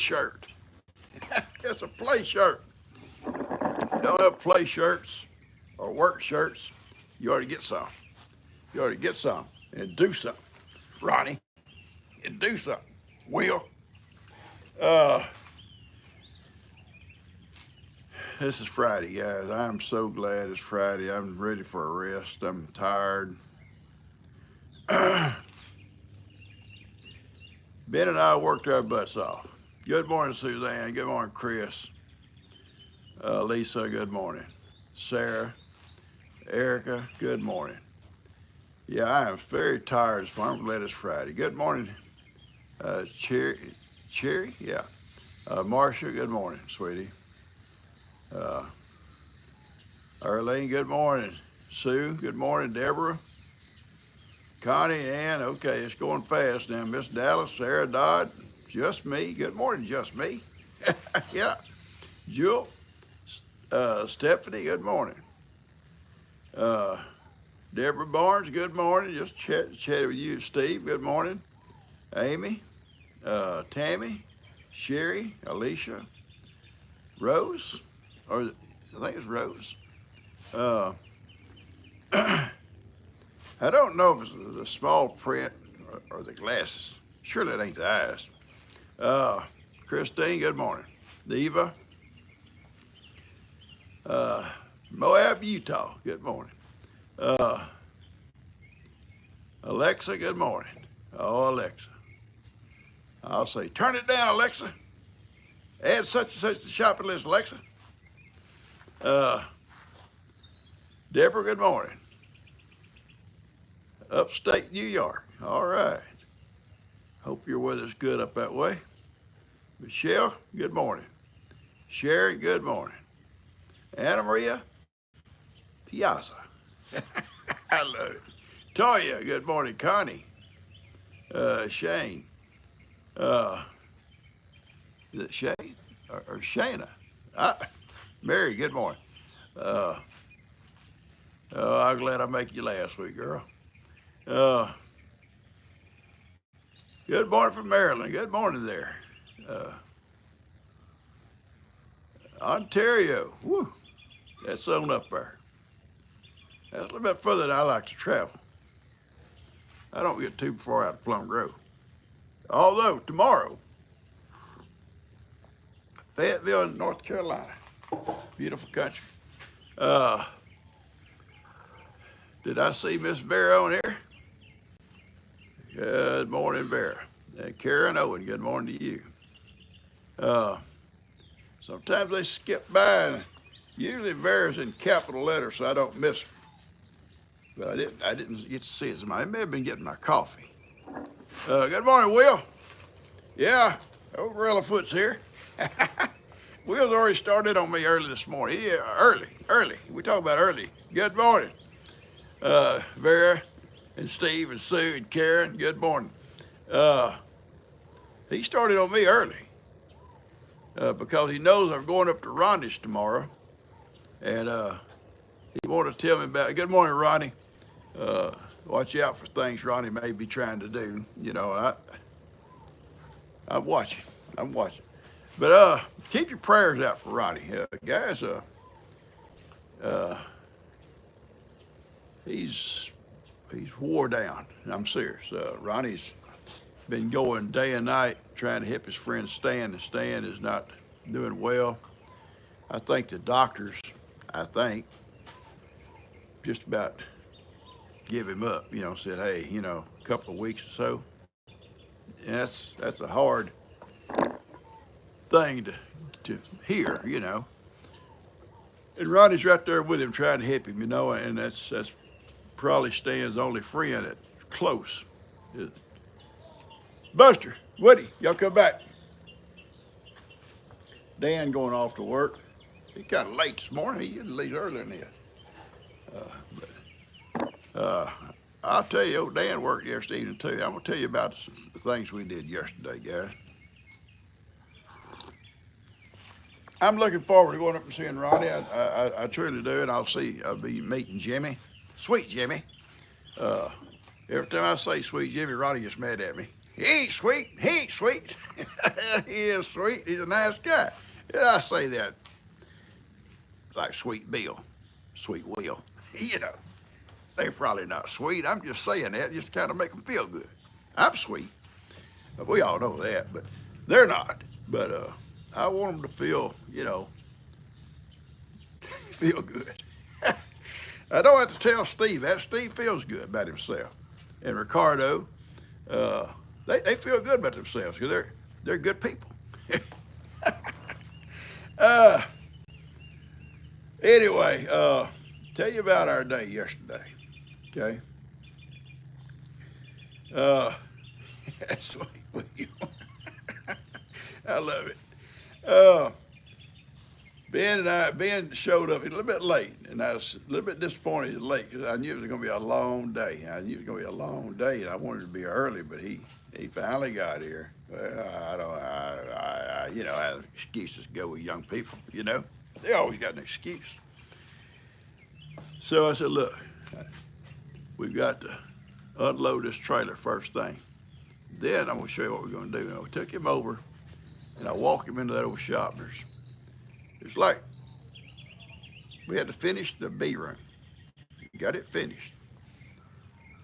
shirt. It's a play shirt. If you don't have play shirts or work shirts, you ought to get some. You ought to get some and do something, Ronnie, and do something. Will, uh, this is Friday, guys. I'm so glad it's Friday. I'm ready for a rest. I'm tired. Ben and I worked our butts off. Good morning, Suzanne. Good morning, Chris. Lisa, good morning. Sarah, Erica, good morning. Yeah, I am very tired this morning. I'm glad it's Friday. Good morning, Cherry, yeah. Marcia, good morning, sweetie. Uh, Arlene, good morning. Sue, good morning. Deborah, Connie, Ann, okay, it's going fast now. Miss Dallas, Sarah Dodd, just me. Good morning, just me. Yeah. Jewel, Stephanie, good morning. Deborah Barnes, good morning. Just chatted with you. Steve, good morning. Amy, Tammy, Sherry, Alicia, Rose, or I think it's Rose. Uh, I don't know if it's the small print or the glasses. Surely it ain't the eyes. Christine, good morning. Eva, Moab, Utah, good morning. Uh, Alexa, good morning. Oh, Alexa. I'll say, turn it down, Alexa. Add such and such to the shopping list, Alexa. Deborah, good morning. Upstate New York. All right. Hope your weather's good up that way. Michelle, good morning. Sharon, good morning. Anna Maria, Piazza. I love it. Toya, good morning. Connie, Shane. Is it Shane or Shana? Mary, good morning. Uh, I'm glad I make you laugh, sweet girl. Uh, Good morning from Maryland. Good morning there. Uh, Ontario. Woo, that's on up there. That's a little bit further than I like to travel. I don't get too far out of Plum Grove. Although tomorrow, Fayetteville, North Carolina, beautiful country. Uh, did I see Miss Vera on here? Good morning, Vera. And Karen Owen, good morning to you. Uh, Sometimes they skip by, and usually Vera's in capital letters, so I don't miss her. But I didn't get to see it. I may have been getting my coffee. Good morning, Will. Yeah, old Gorilla Foot's here. Will's already started on me early this morning. Yeah, early. We talk about early. Good morning, Vera and Steve and Sue and Karen. Good morning. He started on me early because he knows I'm going up to Ronnie's tomorrow, and he wanted to tell me about. Good morning, Ronnie. Watch out for things Ronnie may be trying to do. You know, I'm watching. But keep your prayers out for Ronnie, guys. He's wore down. I'm serious. Ronnie's been going day and night trying to help his friend Stan, and Stan is not doing well. I think the doctors, just about give him up. You know, said, hey, a couple of weeks or so. And that's a hard thing to hear. And Ronnie's right there with him trying to help him. And that's probably Stan's only friend that's close. Buster, Woody, y'all come back. Dan going off to work. He kind of late this morning. He usually leaves earlier than this. I'll tell you, old Dan worked yesterday evening too. I'm gonna tell you about the things we did yesterday, guys. I'm looking forward to going up and seeing Ronnie. I truly do, and I'll be meeting Jimmy, sweet Jimmy. Every time I say sweet Jimmy, Ronnie gets mad at me. He ain't sweet. He ain't sweet. He is sweet. He's a nice guy. And I say that like Sweet Bill, Sweet Will. You know, they're probably not sweet. I'm just saying that just kind of make them feel good. I'm sweet. We all know that, but they're not. But I want them to feel, you know, feel good. I don't have to tell Steve that. Steve feels good about himself. And Ricardo, they feel good about themselves because they're good people. uh, anyway, tell you about our day yesterday. Okay. That's what I love it. Uh, Ben showed up a little bit late, and I was a little bit disappointed he was late because I knew it was going to be a long day. I knew it was going to be a long day, and I wanted to be early, but he finally got here. Well, you know how excuses go with young people. You know, they always got an excuse. So I said, look, we've got to unload this trailer first thing. Then I'm going to show you what we're going to do. And I took him over, and I walked him into that old shop. It's like we had to finish the B room. Got it finished.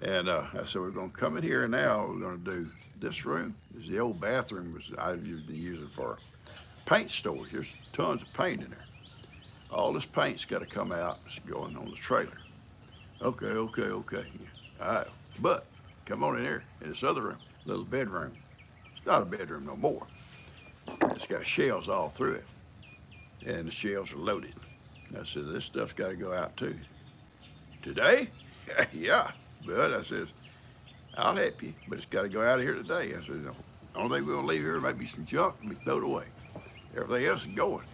And I said, we're going to come in here and now we're going to do this room. This is the old bathroom which I've been using for paint storage. There's tons of paint in there. All this paint's got to come out. It's going on the trailer. Okay. All right. But come on in here in this other room, little bedroom. It's not a bedroom no more. It's got shelves all through it. And the shelves are loaded. I said, this stuff's got to go out too. Today? Yeah. But I says, I'll help you, but it's got to go out of here today. I said, the only thing we're going to leave here might be some junk and be thrown away. Everything else is going.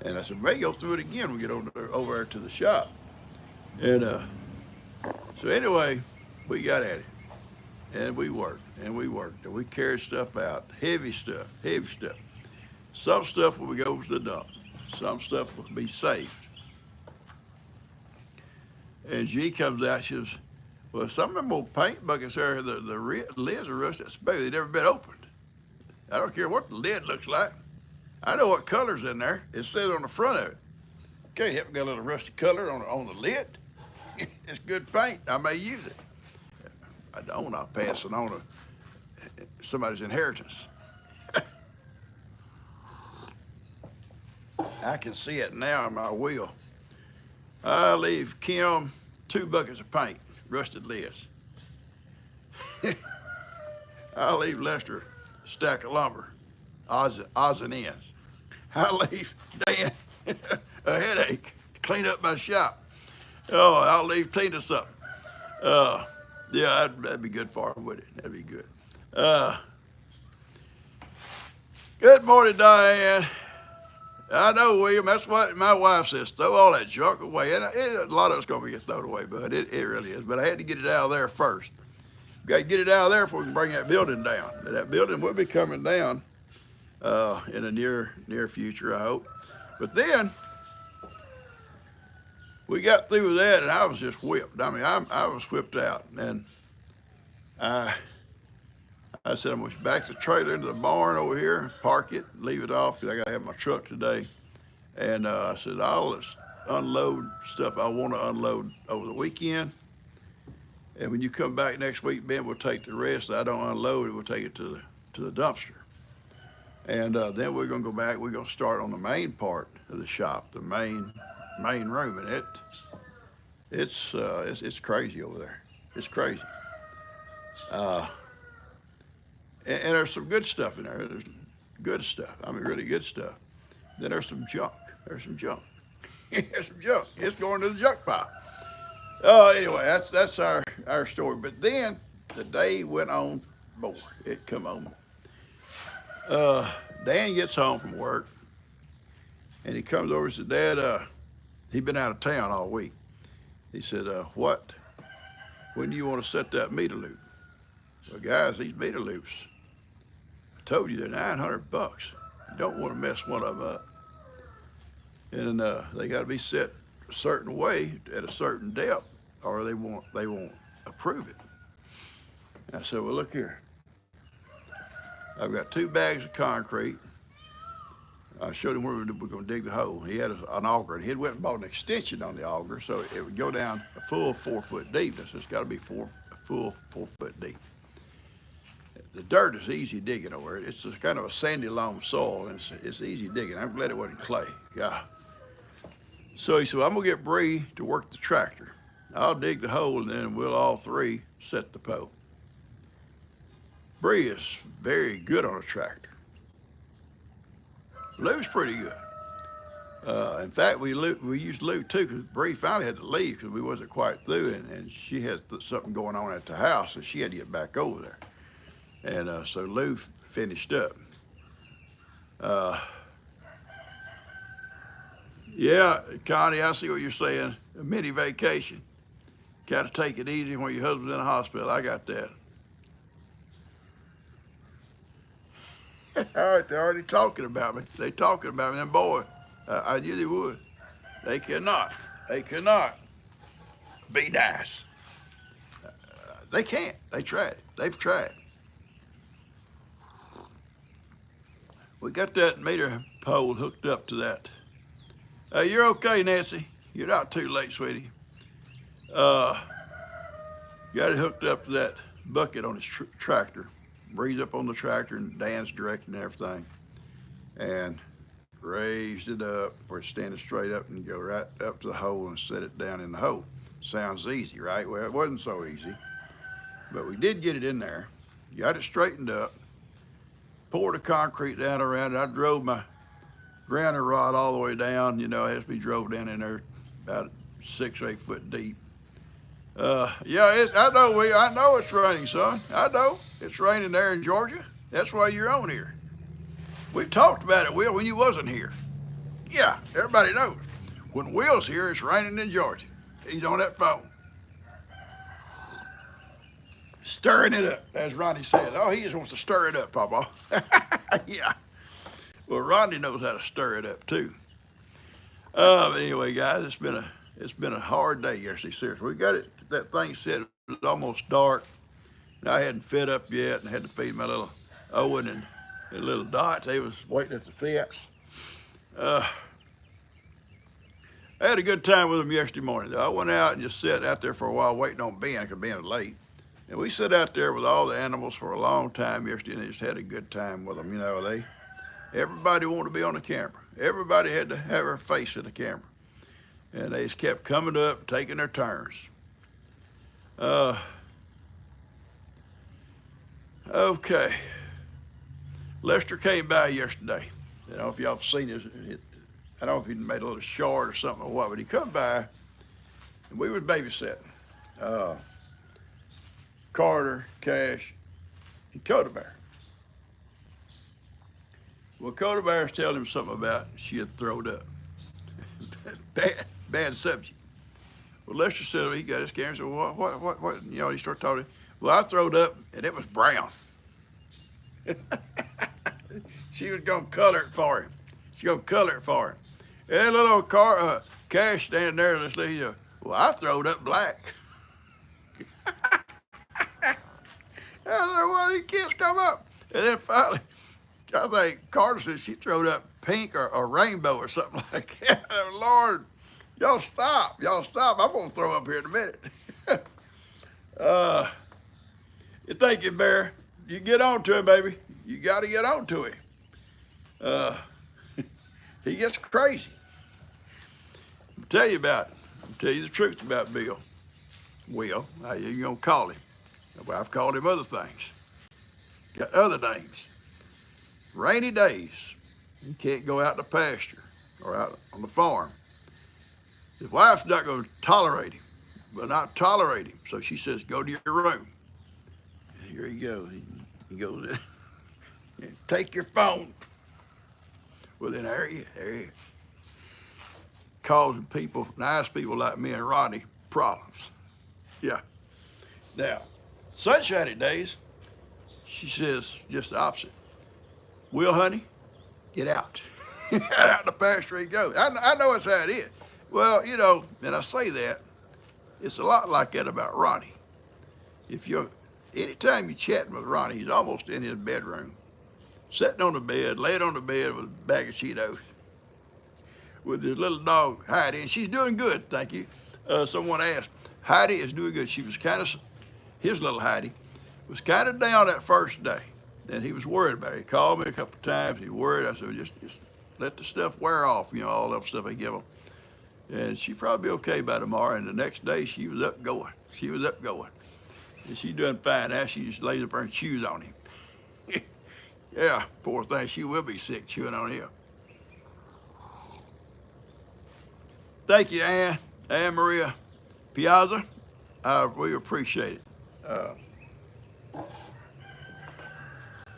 And I said, we may go through it again when we get over there to the shop. And so anyway, we got at it. And we worked, and we carried stuff out, heavy stuff. Some stuff will go to the dump. Some stuff will be saved. And G comes out, she says, well, some of them old paint buckets there, the lids are rusted. They've never been opened. I don't care what the lid looks like. I know what color's in there. It says on the front of it. Can't help got a little rusty color on the lid. It's good paint. I may use it. I don't. I'll pass it on to somebody's inheritance. I can see it now in my will. I leave Kim 2 buckets of paint, rusted lids. I leave Lester a stack of lumber, odds and ends. I leave Dan a headache to clean up my shop. Oh, I'll leave Tina something. Yeah, that'd be good for him, wouldn't it? That'd be good. Good morning, Diane. I know, William, that's what my wife says, throw all that junk away. And a lot of it's going to be thrown away, bud. It really is. But I had to get it out of there first. We got to get it out of there before we can bring that building down. And that building will be coming down in the near future, I hope. But then we got through with that, and I was just whipped. I mean, I was whipped out. And I said, I'm going to back the trailer into the barn over here, park it, leave it off, because I got to have my truck today. And I said, I'll just unload stuff I want to unload over the weekend. And when you come back next week, Ben will take the rest that I don't unload, we'll take it to the dumpster. And then we're going to go back, we're going to start on the main part of the shop, the main room. And it's crazy over there. It's crazy. And there's some good stuff in there. There's good stuff. I mean, really good stuff. Then there's some junk. There's some junk. It's going to the junk pile. Anyway, that's our story. But then the day went on more. It come on. Dan gets home from work, and he comes over and said, Dad, he'd been out of town all week. He said, when do you want to set that meter loop? Well, guys, these meter loops, I told you they're $900. You don't want to mess one of them up. And they got to be set a certain way at a certain depth, or they won't approve it. And I said, well, look here. I've got 2 bags of concrete. I showed him where we were going to dig the hole. He had an auger, and he went and bought an extension on the auger, so it would go down a full 4 foot deepness. It's got to be full 4 foot deep. The dirt is easy digging over it. It's kind of a sandy loam soil, and it's easy digging. I'm glad it wasn't clay. Yeah. So he said, well, I'm gonna get Bree to work the tractor. I'll dig the hole, and then we'll all 3 set the pole. Bree is very good on a tractor. Lou's pretty good. In fact, we used Lou too, because Bree finally had to leave because we wasn't quite through, and she had something going on at the house, and she had to get back over there. And so Lou finished up. Yeah, Connie, I see what you're saying. A mini vacation. Got to take it easy when your husband's in the hospital. I got that. All right, they're already talking about me. They talking about me. And boy, I knew they would. They cannot be nice. They can't. They tried. They've tried. We got that meter pole hooked up to that. You're okay, Nancy. You're not too late, sweetie. Got it hooked up to that bucket on his tractor. Bree's up on the tractor and Dan's directing everything. And raised it up where it's standing straight up and go right up to the hole and set it down in the hole. Sounds easy, right? Well, it wasn't so easy, but we did get it in there. Got it straightened up, poured the concrete down around it. I drove my grounder rod all the way down. You know, it has to be drove down in there about 6 or 8 foot deep. Yeah, I know it's raining, son. I know it's raining there in Georgia. That's why you're on here. We talked about it, Will, when you wasn't here. Yeah, everybody knows. When Will's here, it's raining in Georgia. He's on that phone. Stirring it up, as Ronnie says. Oh, he just wants to stir it up, PawPaw. Yeah. Well, Ronnie knows how to stir it up too. But anyway, guys, it's been a hard day yesterday. Seriously, we got that thing set. It was almost dark, and I hadn't fed up yet, and had to feed my little Owen and little Dot. They was waiting at the fence. I had a good time with them yesterday morning. I went out and just sat out there for a while waiting on Ben, because Ben was late. And we sat out there with all the animals for a long time yesterday, and just had a good time with them. You know, everybody wanted to be on the camera. Everybody had to have their face in the camera. And they just kept coming up, taking their turns. Okay. Lester came by yesterday. I don't know if y'all have seen it. I don't know if he made a little short or something or what, but he come by, and we was babysitting. Carter, Cash, and Coda Bear. Well, Coda Bear's telling him something about she had thrown up. bad subject. Well, Lester said, he got his camera and said, well, what? You know, he started talking. Well, I throwed up, and it was brown. She was going to color it for him. She's going to color it for him. And little Cash standing there, and let's say, well, I throwed up black. I don't know why these kids come up. And then finally, I think Carter said she throwed up pink or rainbow or something like that. Lord, y'all stop. Y'all stop. I'm going to throw up here in a minute. Thank you, Bear. You get on to him, baby. You got to get on to him. He gets crazy. I'll tell you about it. I'll tell you the truth about Bill. Will, you're going to call him. Well, I've called him other things. Got other names. Rainy days. He can't go out in the pasture or out on the farm. His wife's not going to tolerate him, but not tolerate him. So she says, go to your room. And here he goes. He goes in. And take your phone. Well, then there you. Causing people, nice people like me and Ronnie, problems. Yeah. Now, sunshiny days, she says just the opposite. Will, honey, get out. Get out the pasture he goes. I know it's how it is. Well, you know, and I say that, it's a lot like that about Ronnie. Anytime you're chatting with Ronnie, he's almost in his bedroom. sitting on the bed, laying on the bed with a bag of Cheetos, with his little dog Heidi, and she's doing good, thank you. Someone asked, Heidi is doing good. She was kind of, his little Heidi was kind of down that first day, and he was worried about it. He called me a couple of times. He worried. I said, just let the stuff wear off, all that stuff I give him. And she'd probably be okay by tomorrow. And the next day, she was up going. She was up going. And she's doing fine now. She just lays up there and chews on him. Yeah, poor thing. She will be sick chewing on him. Thank you, Ann Maria Piazza. We appreciate it.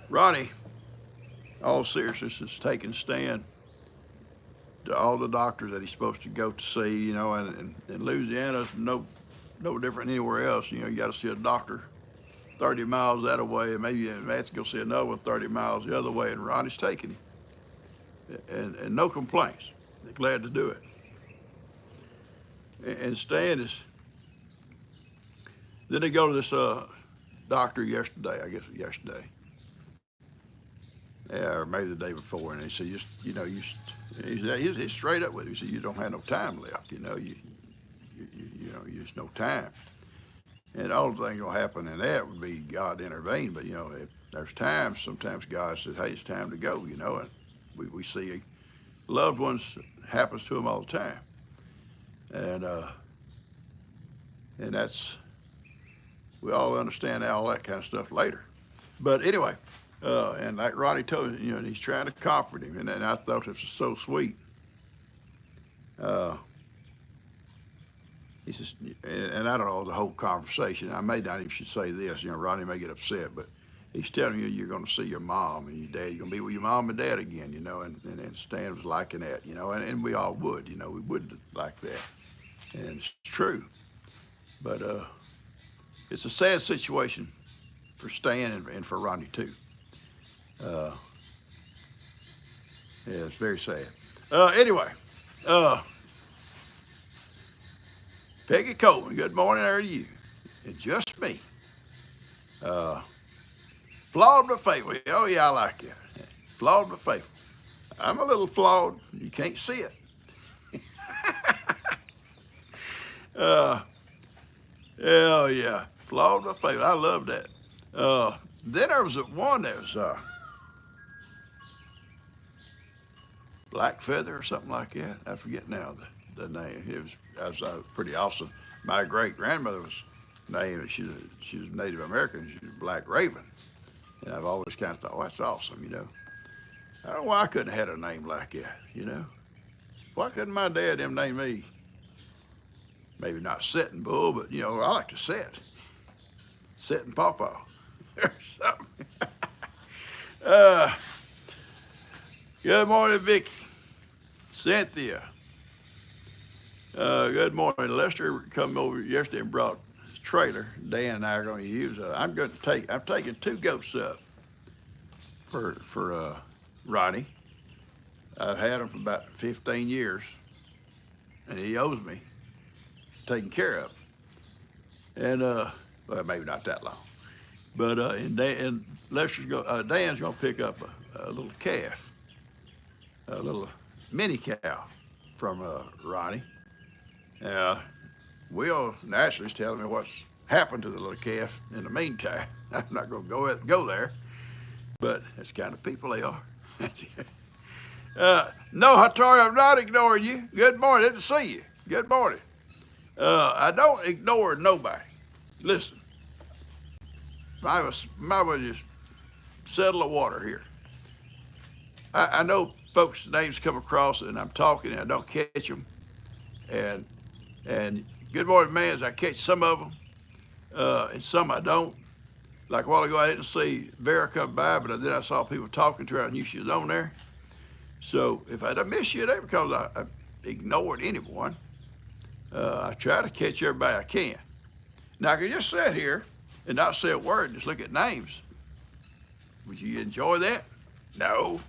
Ronnie, all seriousness, is taking a stand to all the doctors that he's supposed to go to see, and Louisiana's no different than anywhere else. You got to see a doctor 30 miles that way, and maybe you have to go see another one 30 miles the other way, and Ronnie's taking him. And no complaints. They're glad to do it. And Stan is, then they go to this doctor yesterday, I guess it was yesterday. Yeah, or maybe the day before, and he said, he's straight up with him. He said, you don't have no time left, you just no time. And all the things will happen, and that would be God intervene. But there's times, sometimes God says, hey, it's time to go, and we see loved ones, happens to them all the time. And that's, we all understand all that kind of stuff later. But anyway, and like Ronnie told you, and he's trying to comfort him, and I thought this was so sweet. He says, and I don't know the whole conversation. I may not even should say this. Ronnie may get upset, but he's telling you you're going to see your mom and your dad. You're going to be with your mom and dad again, and Stan was liking that, and we all would, we would like that. And it's true. But it's a sad situation for Stan and for Ronnie, too. Yeah, it's very sad. Anyway, Peggy Coleman, good morning there to you. It's just me. Flawed but faithful. Oh, yeah, I like it. Flawed but faithful. I'm a little flawed. You can't see it. Oh, yeah. Flawed but faithful. I love that. Then there was one that was Black Feather or something like that. I forget now the name. That was pretty awesome. My great grandmother was named. She was Native American. She was Black Raven, and I've always kind of thought, well, that's awesome. I don't know why I couldn't have had a name like that. Why couldn't my dad them name me? Maybe not Sitting Bull, but I like to sit. Sitting PawPaw or something. Good morning, Vicky. Cynthia. Good morning. Lester come over yesterday and brought his trailer. Dan and I are going to use. I'm taking 2 goats up for Ronnie. I've had him for about 15 years, and he owes me taking care of. And well, maybe not that long. But and Dan's going to pick up a little calf, a little mini cow from Ronnie. Will naturally is telling me what's happened to the little calf in the meantime. I'm not going to go there, but that's the kind of people they are. No, Hattori, I'm not ignoring you. Good morning. Good to see you. Good morning. I don't ignore nobody. Listen, I was just settle the water here. I know folks' names come across and I'm talking and I don't catch them. And good morning, man, as I catch some of them and some I don't. Like a while ago, I didn't see Vera come by, but then I saw people talking to her. I knew she was on there. So if I miss you today because I ignored anyone, I try to catch everybody I can. Now, I can just sit here and not say a word and just look at names. Would you enjoy that? No.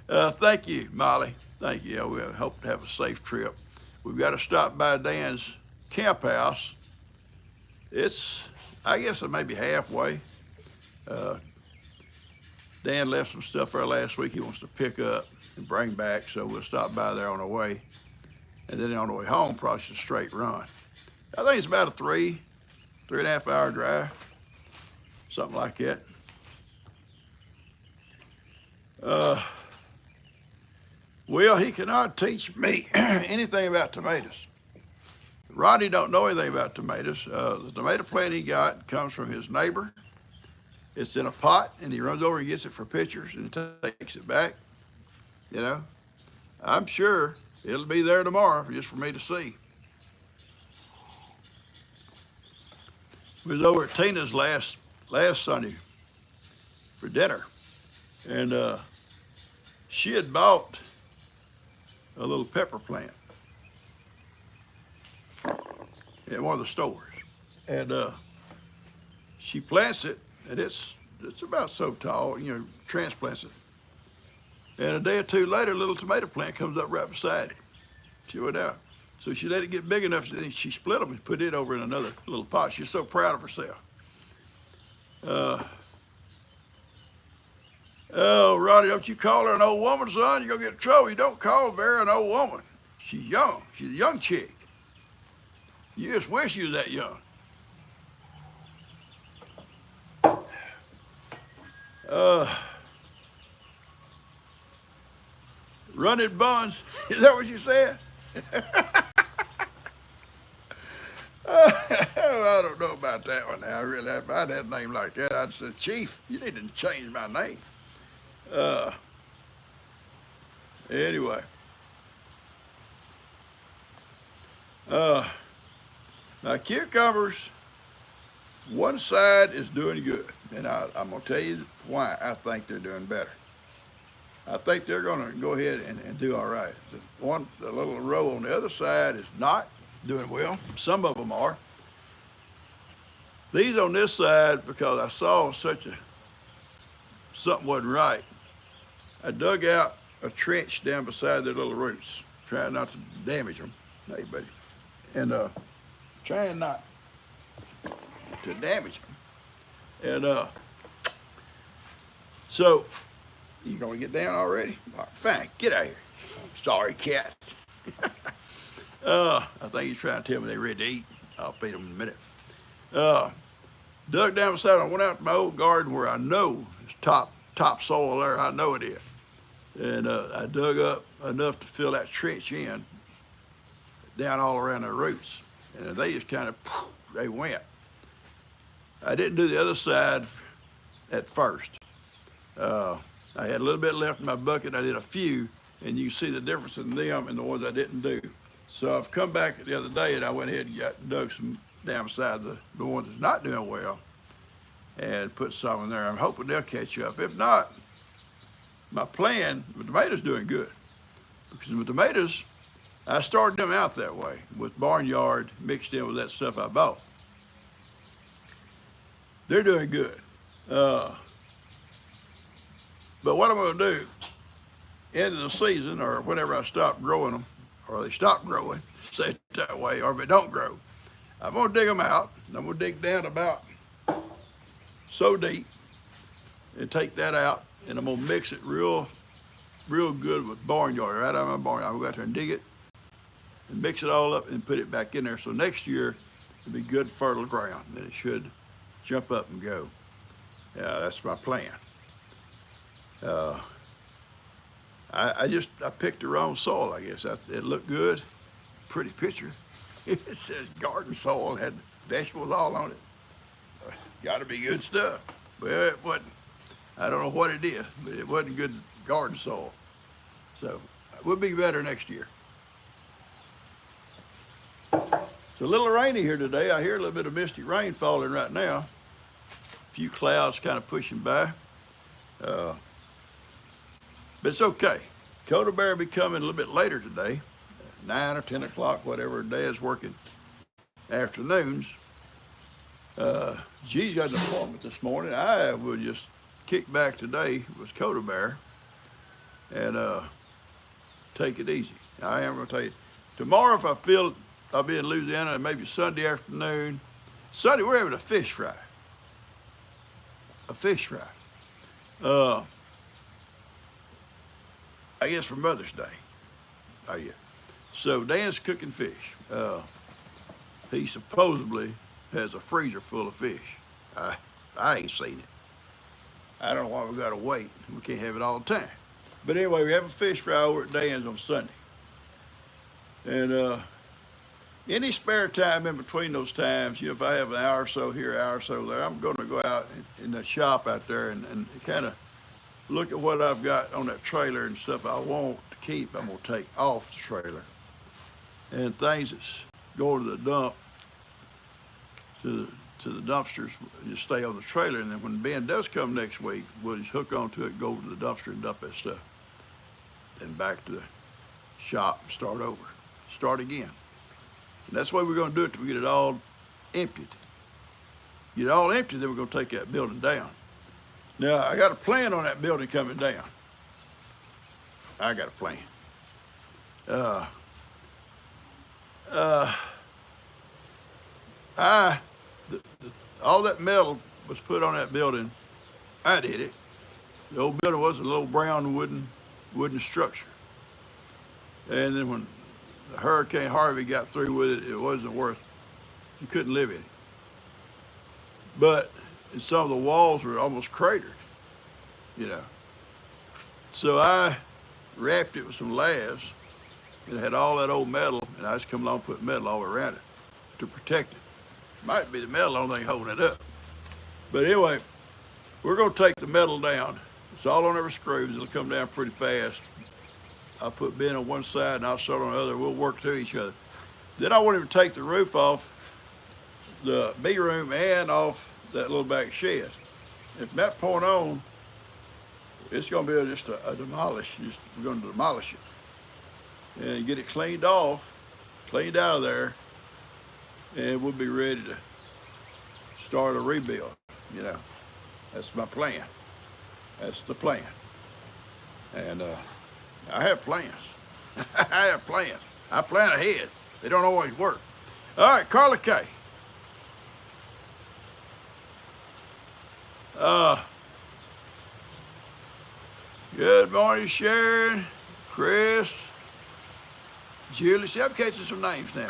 Thank you, Molly. Thank you. We hope to have a safe trip. We've got to stop by Dan's camp house. I guess it may be halfway. Dan left some stuff there last week he wants to pick up and bring back, so we'll stop by there on the way. And then on the way home, probably just a straight run. I think it's about a 3.5 hour drive, something like that. Well, he cannot teach me anything about tomatoes. Rodney don't know anything about tomatoes. The tomato plant he got comes from his neighbor. It's in a pot, and he runs over and gets it for pictures and takes it back. You know, I'm sure it'll be there tomorrow just for me to see. We was over at Tina's last Sunday for dinner, and she had bought a little pepper plant at one of the stores, and she plants it, and it's about so tall, you know, transplants it. And a day or two later, a little tomato plant comes up right beside it. She went out. So she let it get big enough, and she split them and put it over in another little pot. She's so proud of herself. Oh, Roddy, don't you call her an old woman, son. You're going to get in trouble. You don't call Vera an old woman. She's young. She's a young chick. You just wish you was that young. Running buns. Is that what you said? I don't know about that one now. Really, if I'd had a name like that, I'd say, Chief, you need to change my name. Anyway. Now cucumbers, one side is doing good, and I'm gonna tell you why I think they're doing better. I think they're gonna go ahead and do all right. The little row on the other side is not doing well. Some of them are. These on this side, because I saw something wasn't right, I dug out a trench down beside their little roots, trying not to damage them. Hey, buddy. And trying not to damage them. And so, you gonna get down already? All right, fine, get out of here. Sorry, cat. I think he's trying to tell me they're ready to eat. I'll feed them in a minute. Dug down beside, I went out to my old garden where I know it's top soil there. I know it is. And I dug up enough to fill that trench in, down all around their roots. And they just kind of, they went. I didn't do the other side at first. I had a little bit left in my bucket. I did a few, and you can see the difference in them and the ones I didn't do. So I've come back the other day, and I went ahead and dug some down beside the ones that's not doing well and put some in there. I'm hoping they'll catch up. If not, my plan, the tomatoes doing good. Because the tomatoes, I started them out that way with barnyard mixed in with that stuff I bought. They're doing good. But what I'm gonna do, end of the season or whenever I stop growing them, or they stop growing, say it that way, or if they don't grow, I'm gonna dig them out. I'm gonna dig down about so deep and take that out, and I'm gonna mix it real good with barnyard, right out of my barnyard. I'm gonna go out there and dig it and mix it all up and put it back in there. So next year it'll be good fertile ground, and it should jump up and go. That's my plan. I picked the wrong soil, I guess. It looked good, pretty picture. It says garden soil, had vegetables all on it. Gotta be good stuff. Well, it wasn't. I don't know what it is, but it wasn't good garden soil. So it will be better next year. It's a little rainy here today. I hear a little bit of misty rain falling right now. A few clouds kind of pushing by. But it's okay. Coda Bear will be coming a little bit later today, 9 or 10 o'clock, whatever day is working afternoons. G's got an appointment this morning. I will just kick back today with Coda Bear and take it easy. I am going to tell you, tomorrow if I feel I'll be in Louisiana, and maybe Sunday afternoon. Sunday we're having a fish fry. A fish fry. Uh, I guess for Mother's Day. Oh yeah. So Dan's cooking fish. He supposedly has a freezer full of fish. I I ain't seen it. I don't know why we gotta wait. We can't have it all the time. But anyway, we have a fish fry over at Dan's on Sunday. And any spare time in between those times, if I have an hour or so here, an hour or so there, I'm going to go out in the shop out there and kind of look at what I've got on that trailer and stuff I want to keep. I'm going to take off the trailer and things that's going to the dump to the dumpsters just stay on the trailer. And then when Ben does come next week, we'll just hook onto it, go over to the dumpster and dump that stuff, and back to the shop and start over, start again. And that's the way we're going to do it till we get it all emptied. Get it all emptied, then we're going to take that building down. Now, I got a plan on that building coming down. I got a plan. Uh, uh, I, all that metal was put on that building. I did it. The old building was a little brown wooden structure. And then when Hurricane Harvey got through with it, it wasn't worth, you couldn't live in it. But some of the walls were almost cratered, you know. So I wrapped it with some layers and it had all that old metal, and I just come along and put metal all around it to protect it. Might be the metal only thing holding it up. But anyway, we're going to take the metal down. It's all on every screws. It'll come down pretty fast. I'll put Ben on one side and I'll start on the other. We'll work through each other. Then I want him to take the roof off the B room and off that little back shed. And from that point on, it's going to be just a demolish. We're going to demolish it and get it cleaned off, cleaned out of there, and we'll be ready to start a rebuild. You know, that's my plan. That's the plan. And I have plans. I have plans. I plan ahead. They don't always work. All right, Carla K. Good morning, Sharon, Chris, Julie. See, I'm catching some names now.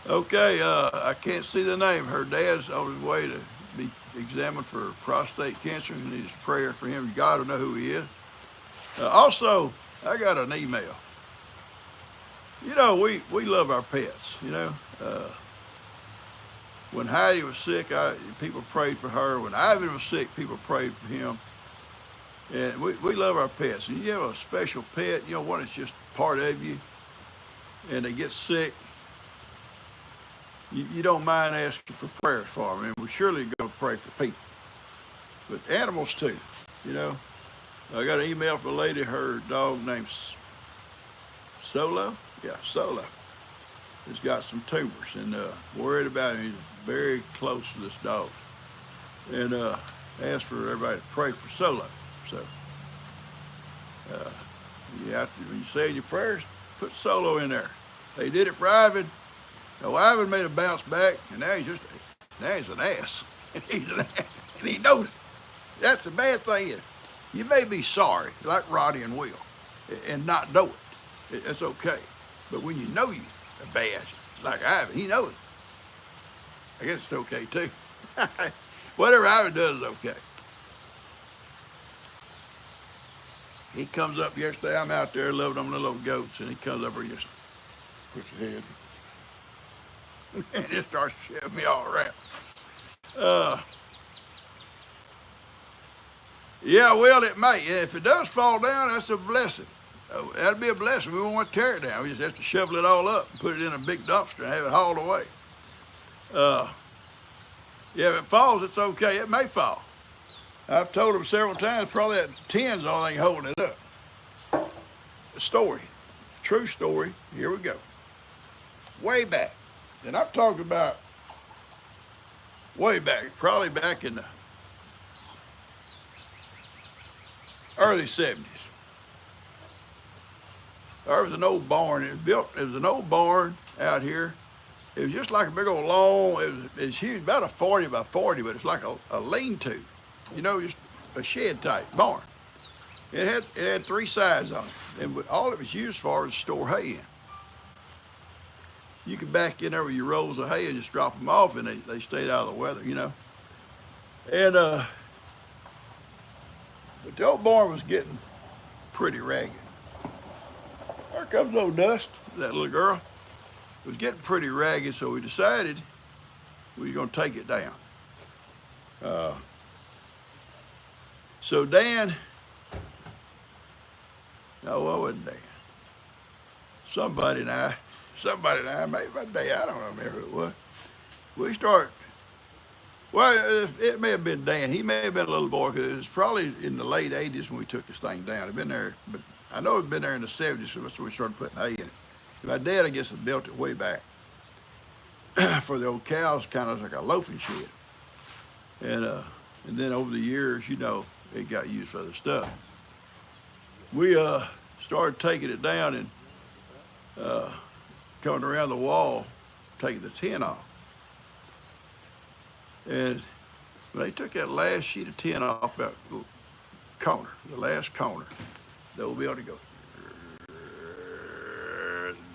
Okay, I can't see the name. Her dad's on his way to be examined for prostate cancer. He needs prayer for him. God will know who he is. Also, I got an email. You know, we love our pets, you know. When Heidi was sick, people prayed for her. When Ivan was sick, people prayed for him. And we love our pets. And you have a special pet, you know, one that's just part of you, and they get sick, you don't mind asking for prayers for them. And we surely go pray for people. But animals too, you know. I got an email from a lady, her dog named Solo. Yeah, Solo. Has got some tumors and worried about him. He's very close to this dog. And asked for everybody to pray for Solo. So you have to, when you say your prayers, put Solo in there. They did it for Ivan. Now Ivan made a bounce back, and now he's an ass. He's an ass, and he knows it. That's the bad thing. You may be sorry, like Roddy and Will, and not know it. It's okay. But when you know you're bad, like Ivan, he knows it. I guess it's okay too. Whatever Ivan does is okay. He comes up yesterday. I'm out there loving them little goats, and he comes up and just puts his head and it starts shoving me all around. Yeah, well, it may. If it does fall down, that's a blessing. That'd be a blessing. We won't want to tear it down. We just have to shovel it all up and put it in a big dumpster and have it hauled away. Yeah, if it falls, it's okay. It may fall. I've told them several times, probably that tin's the only thing holding it up. A story, true story. Here we go. Way back, and I'm talking about way back, probably back in the early 70s. There was an old barn. It was an old barn out here It was just like a big old long, it was huge, about a 40 by 40, but it's like a lean-to, you know, just a shed type barn. It had three sides on it, and all it was used for was to store hay in. You could back in there with your rolls of hay and just drop them off, and they stayed out of the weather, you know. And but the old barn was getting pretty ragged. There comes old Dust, that little girl. It was getting pretty ragged, so we decided we were going to take it down. Uh, so Dan, no, well, it wasn't Dan. Somebody and I, maybe my dad, I don't remember who it was. We start. Well, it may have been Dan. He may have been a little boy because it was probably in the late '80s when we took this thing down. It'd been there, but I know it'd been there in the '70s, so we started putting hay in it. My dad, I guess, had built it way back for the old cows, kind of like a loafing shed. And then over the years, you know, it got used for other stuff. We started taking it down and coming around the wall, taking the tin off. And when they took that last sheet of tin off that corner, the last corner, the old building goes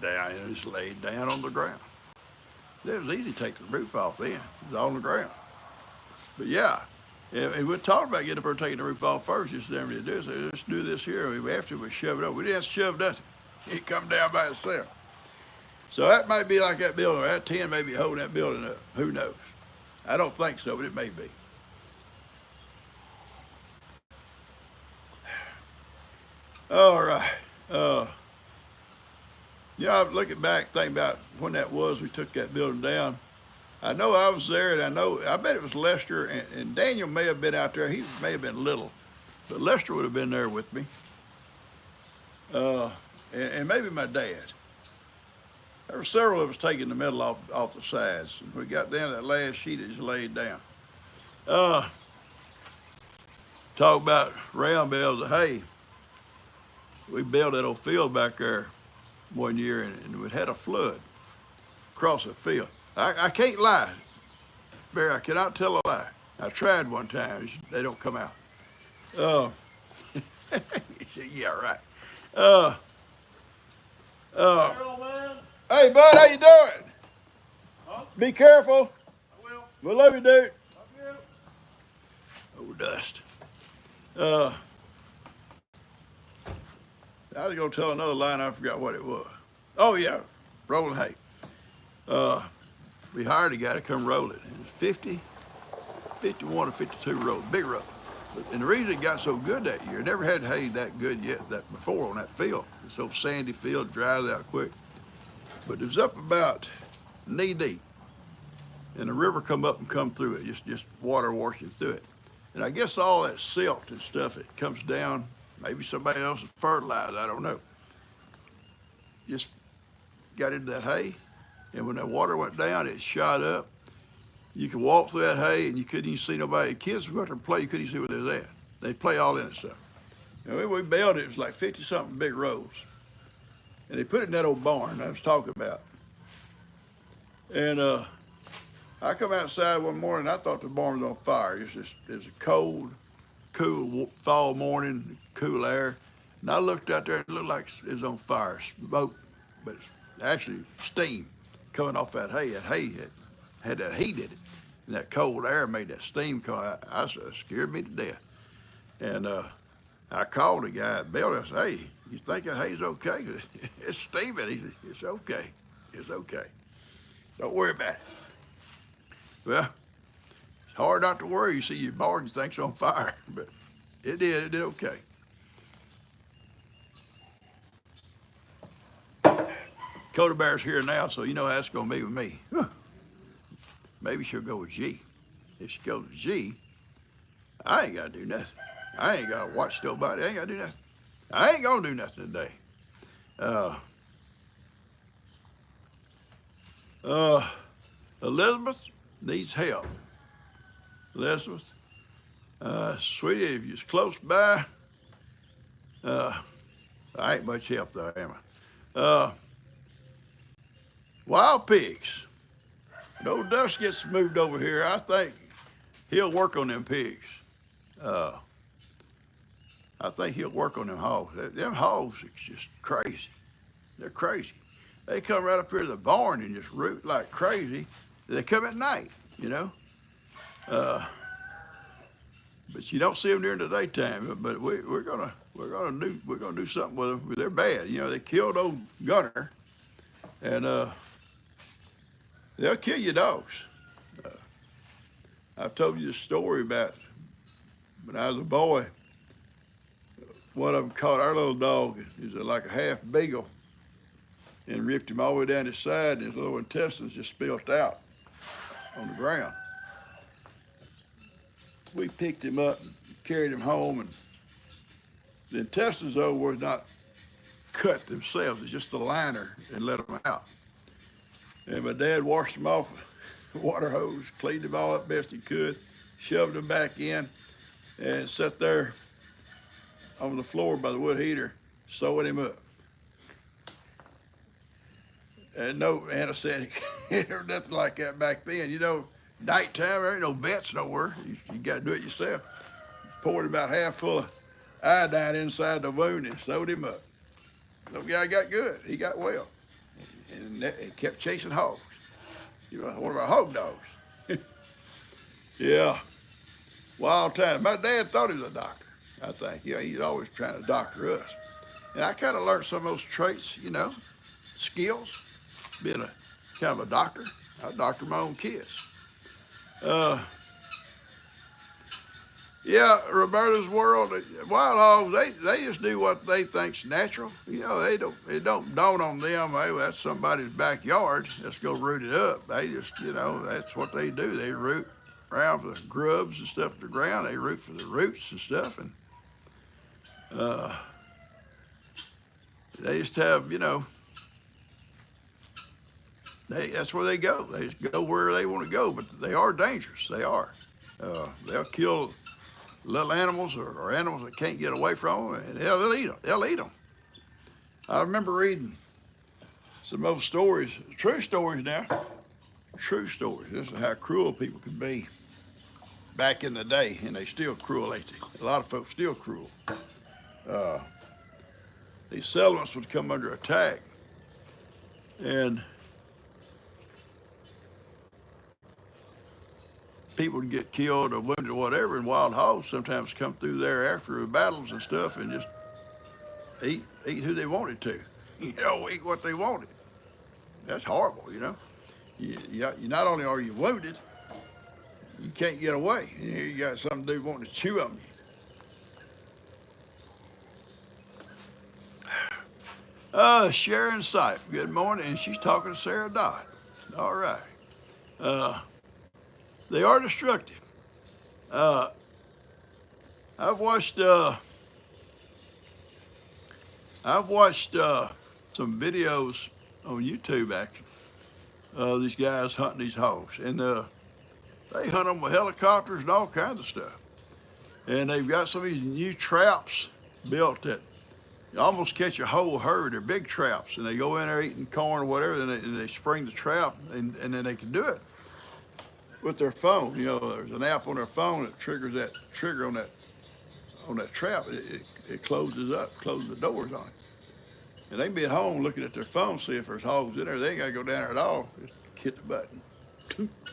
down and it's laid down on the ground. It was easy to take the roof off then. It was on the ground. But yeah, and we're talking about getting up there and taking the roof off first, just never did do. So let's do this here. After we shove it up, we didn't have to shove nothing. It come down by itself. So that might be like that building, or that tin may be holding that building up. Who knows? I don't think so, but it may be. All right. You know, I'm looking back, thinking about when that was, we took that building down. I know I was there, and I bet it was Lester, and Daniel may have been out there. He may have been little, but Lester would have been there with me. And maybe my dad. There were several of us taking the metal off the sides. We got down to that last sheet that just laid down. Talk about round bales of hay. We built that old field back there one year, and we had a flood across the field. I can't lie, Barry. I cannot tell a lie. I tried one time. They don't come out. Yeah, right. Carol, man. Hey, bud, how you doing? Huh? Be careful. I will. We love you, dude. Love you. Oh, Dust. I was going to tell another line. I forgot what it was. Oh, yeah, rolling hay. We hired a guy to come roll it. It was 50, 51 or 52 roll, big roll. And the reason it got so good that year, never had hay that good yet that before on that field. It's so sandy field, dries out quick. But it was up about knee deep. And the river come up and come through it, just water washing through it. And I guess all that silt and stuff, it comes down, maybe somebody else's fertilizer, I don't know. Just got into that hay, and when that water went down, it shot up. You could walk through that hay, and you couldn't even see nobody. Kids would go out there and play, you couldn't even see where they was at. They'd play all in it stuff. And when we baled it, it was like 50-something big rows. And they put it in that old barn I was talking about. And I come outside one morning, I thought the barn was on fire. It was a cold, cool fall morning, cool air. And I looked out there, and it looked like it was on fire, smoke, but it's actually steam coming off that hay. That hay had that heat in it. And that cold air made that steam come out. It scared me to death. And I called the guy at Bell. I said, "Hey, you think that hay's okay? It's steaming." He said, "It's okay. It's okay. Don't worry about it." Well, it's hard not to worry. You see your barn, you think it's on fire, but it did. It did okay. Coda Bear's here now, so you know how that's going to be with me. Maybe she'll go with G. If she goes with G, I ain't got to do nothing. I ain't got to watch nobody. I ain't got to do nothing. I ain't going to do nothing today. Elizabeth needs help. Elizabeth, sweetie, if you're close by, I ain't much help though, am I? Wild pigs. When old Dust gets moved over here, I think he'll work on them pigs. Uh, I think he'll work on them hogs. Them hogs are just crazy. They're crazy. They come right up here to the barn and just root like crazy. They come at night, you know. Uh, but you don't see them during the daytime. But we're gonna do something with them. They're bad. You know, they killed old Gunner, and they'll kill your dogs. Uh, I've told you the story about when I was a boy. One of them caught our little dog. He was like a half beagle, and ripped him all the way down his side, and his little intestines just spilled out on the ground. We picked him up and carried him home, and the intestines, though, were not cut themselves. It's just the liner and let them out. And my dad washed them off with a water hose, cleaned them all up best he could, shoved them back in, and sat there on the floor by the wood heater, sewing him up. And no anesthetic, or nothing like that back then. You know, nighttime, there ain't no vets nowhere. You got to do it yourself. Poured about half full of iodine inside the wound and sewed him up. The guy got good. He got well. And he kept chasing hogs. You know, one of our hog dogs. Yeah, wild time. My dad thought he was a doctor, I think. Yeah, he's always trying to doctor us. And I kind of learned some of those traits, you know, skills, being a kind of a doctor. I doctor my own kids. Yeah, Roberta's world, wild hogs, they just do what they think's natural. You know, it don't dawn on them, hey, well, that's somebody's backyard. Let's go root it up. They just, you know, that's what they do. They root around for the grubs and stuff to the ground. They root for the roots and stuff, and they just have, you know, that's where they go. They just go where they want to go, but they are dangerous. They are. They'll kill little animals or animals that can't get away from them, and they'll eat them. They'll eat them. I remember reading some old stories, true stories now, true stories. This is how cruel people could be back in the day, and they still cruel, ain't they? A lot of folks still cruel. These settlements would come under attack, and people would get killed or wounded or whatever, and wild hogs sometimes come through there after the battles and stuff and just eat who they wanted to. You know, eat what they wanted. That's horrible, you know. You not only are you wounded, you can't get away. You got some dude wanting to chew on you. Sharon Sipe, good morning, and she's talking to Sarah Dodd. All right. They are destructive. I've watched some videos on YouTube actually. These guys hunting these hogs, and they hunt them with helicopters and all kinds of stuff. And they've got some of these new traps built that you almost catch a whole herd. They're big traps, and they go in there eating corn or whatever, and they spring the trap, and then they can do it with their phone. You know, there's an app on their phone that triggers that trigger on that trap. It closes the doors on it. And they can be at home looking at their phone, see if there's hogs in there. They ain't got to go down there at all. Just hit the button.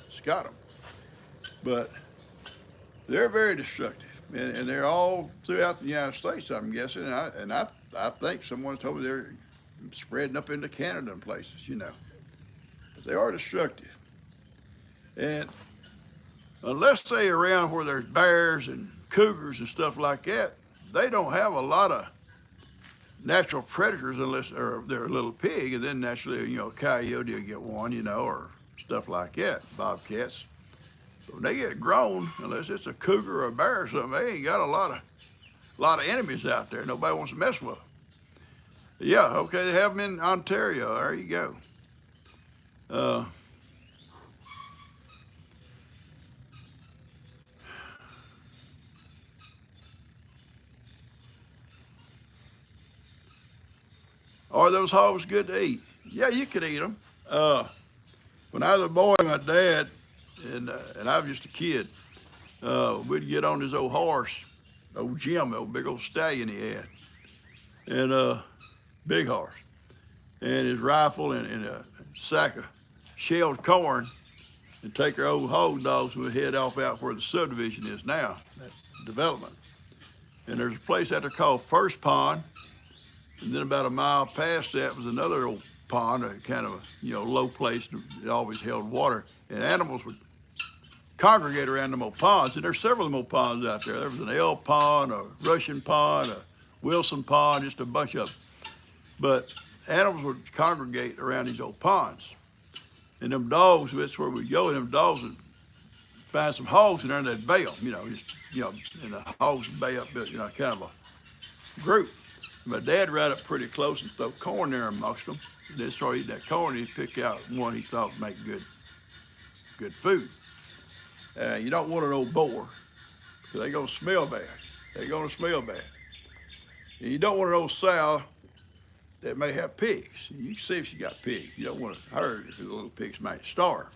It's got them. But they're very destructive, and they're all throughout the United States, I'm guessing. And I think someone told me they're spreading up into Canada and places, you know. But they are destructive. And unless they're around where there's bears and cougars and stuff like that, they don't have a lot of natural predators unless they're a little pig, and then naturally, you know, a coyote will get one, you know, or stuff like that, bobcats. But when they get grown, unless it's a cougar or a bear or something, they ain't got a lot of enemies out there. Nobody wants to mess with them. Yeah, okay, they have them in Ontario. There you go. Are those hogs good to eat? Yeah, you could eat them. when I was a boy, my dad and I was just a kid. We'd get on his old horse, old Jim, old big old stallion he had, and big horse, and his rifle and a sack of shelled corn, and take our old hog dogs and we'd head off out where the subdivision is now, that development. And there's a place out there called First Pond, and then about a mile past that was another old pond, a kind of a low place that always held water, and animals would congregate around them old ponds. And there's several of them old ponds out there. There was an elk pond, a Russian pond, a Wilson pond, just a bunch of them. But animals would congregate around these old ponds. And them dogs, that's where we'd go, and them dogs would find some hogs in there and they'd bail them, and the hogs would bay up, kind of a group. My dad ride up pretty close and throw corn there amongst them. And then start eating that corn, and he'd pick out one he thought would make good food. You don't want an old boar, because they're gonna smell bad. They're gonna smell bad. And you don't want an old sow that may have pigs. You can see if she got pigs. You don't want to hurt her, because the little pigs might starve.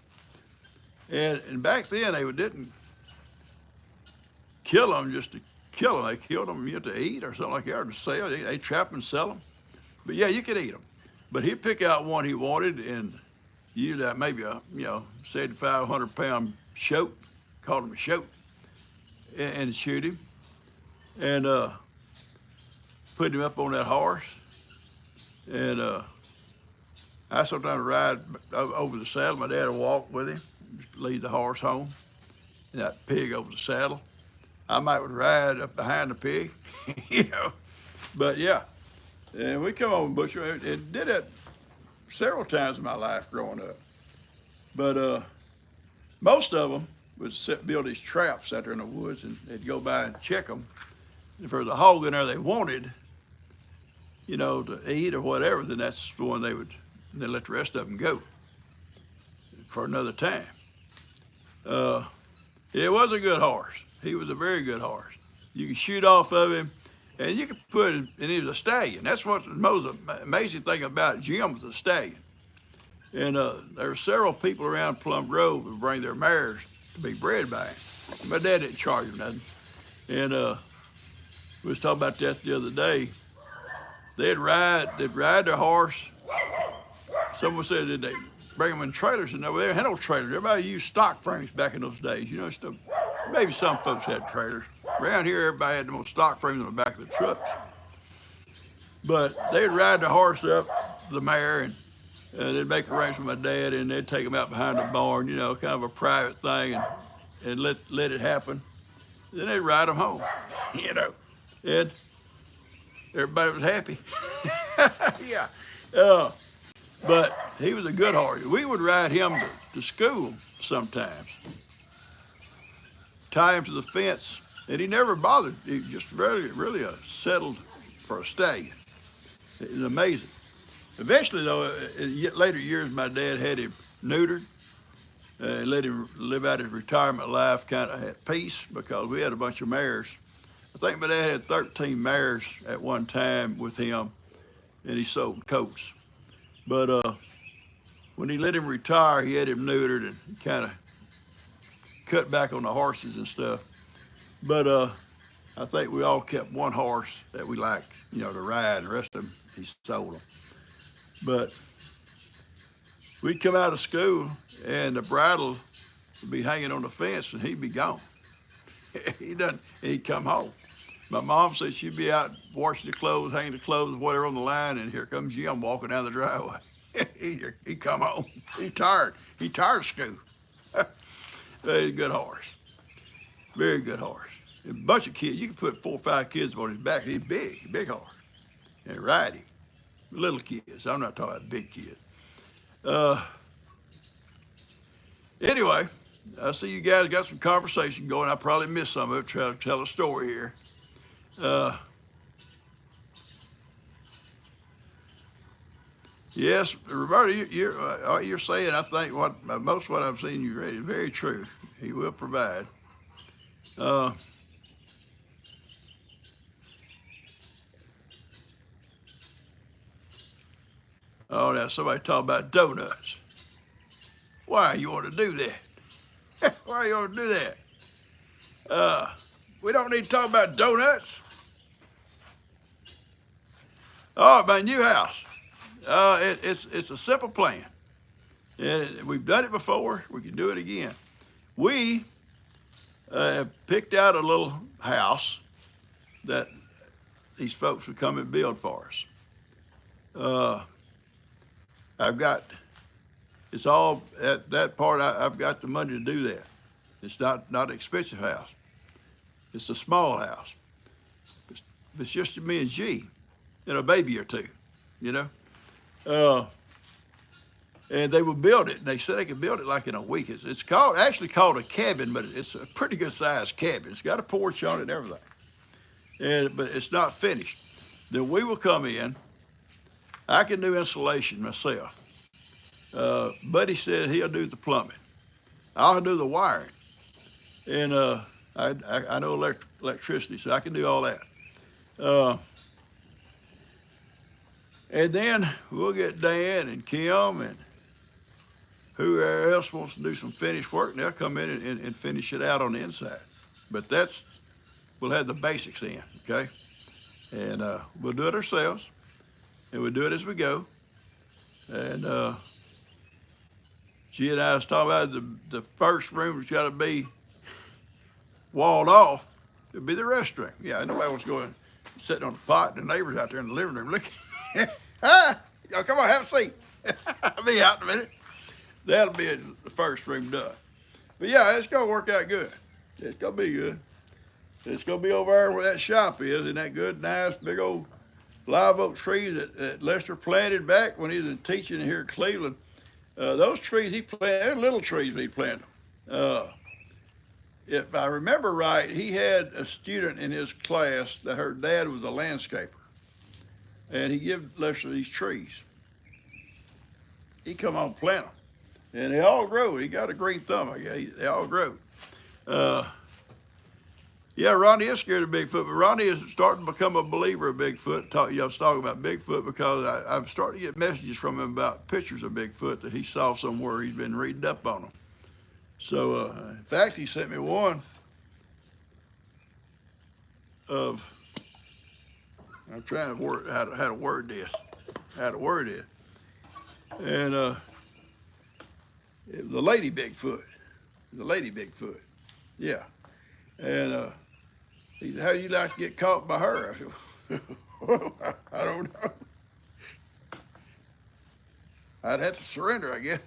And back then they didn't kill them just to kill them. They killed them to eat or something like that, or to sell. They trap and sell them. But yeah, you could eat them. But he'd pick out one he wanted, and use that maybe a 7,500-pound shoat, called him a shoat, and shoot him, and put him up on that horse. And I sometimes ride over the saddle. My dad would walk with him, just lead the horse home, and that pig over the saddle. I might would ride up behind the pig, But yeah, and we come on butcher and did that several times in my life growing up. But most of them would build these traps out there in the woods, and they'd go by and check them. If there was a hog in there they wanted, to eat or whatever, then that's the one they'd let the rest of them go for another time. It was a good horse. He was a very good horse. You could shoot off of him, and you could put him, and he was a stallion. That's what's the most amazing thing about Jim, was a stallion. And there were several people around Plum Grove who bring their mares to be bred by him. My dad didn't charge him nothing. And we was talking about that the other day. They'd ride their horse. Someone said that they bring them in trailers, and they had no trailers. Everybody used stock frames back in those days. Maybe some folks had trailers. Around here, everybody had the most stock frames on the back of the trucks. But they'd ride the horse up, the mare, and they'd make arrangements with my dad, and they'd take him out behind the barn, kind of a private thing, and let it happen. Then they'd ride him home, and everybody was happy. Yeah. But he was a good horse. We would ride him to school sometimes, tie him to the fence, and he never bothered. He was just really settled for a stallion. It was amazing. Eventually, though, in later years, my dad had him neutered, let him live out his retirement life kind of at peace, because we had a bunch of mares. I think my dad had 13 mares at one time with him, and he sold coats. But when he let him retire, he had him neutered and kind of cut back on the horses and stuff. But I think we all kept one horse that we liked, to ride, and the rest of them, he sold them. But we'd come out of school, and the bridle would be hanging on the fence, and he'd be gone. He'd come home. My mom said she'd be out washing the clothes, hanging the clothes, whatever on the line, and here comes Jim walking down the driveway. He come home. He tired. He tired of school. Very good horse. Very good horse. A bunch of kids. You could put 4 or 5 kids on his back. He's big horse. And ride him. Little kids. I'm not talking about big kids. Anyway, I see you guys got some conversation going. I probably missed some of it. Try to tell a story here. Yes, Roberta, you're saying, I think most of what I've seen you read is very true. He will provide. Oh now somebody talk about donuts. Why you want to do that? Why you want to do that? We don't need to talk about donuts. Oh, my new house. It's a simple plan. And we've done it before. We can do it again. We have picked out a little house that these folks would come and build for us. It's all at that part. I've got the money to do that. It's not an expensive house. It's a small house. It's just me and G and a baby or two, you know. And they would build it. And they said they could build it like in a week. It's actually called a cabin, but it's a pretty good sized cabin. It's got a porch on it and everything. But it's not finished. Then we will come in. I can do insulation myself. Buddy said he'll do the plumbing. I'll do the wiring. And I know electricity, so I can do all that. And then we'll get Dan and Kim and whoever else wants to do some finished work, and they'll come in and finish it out on the inside. But we'll have the basics in, okay? And we'll do it ourselves, and we'll do it as we go. And she and I was talking about the first room that's got to be walled off. It'll be the restroom. Yeah, nobody wants to go in sitting on the pot, and the neighbors out there in the living room looking. Y'all come on, have a seat. I'll be out in a minute. That'll be the first room done. But yeah, it's gonna work out good. It's gonna be good. It's gonna be over there where that shop is, and that good, nice, big old live oak trees that Lester planted back when he was teaching here in Cleveland. Those trees he planted, they're little trees when he planted them. If I remember right, he had a student in his class that her dad was a landscaper, and he gave Lester these trees. He come on and plant them, and they all grow. He got a green thumb, I guess. They all grow. Yeah, Ronnie is scared of Bigfoot, but Ronnie is starting to become a believer of Bigfoot. I was talking about Bigfoot because I'm starting to get messages from him about pictures of Bigfoot that he saw somewhere. He's been reading up on them. So, in fact, he sent me one of, I'm trying to word how to word this, and it was the lady Bigfoot, yeah, and he said, "How do you like to get caught by her?" I said, "I don't know. I'd have to surrender, I guess."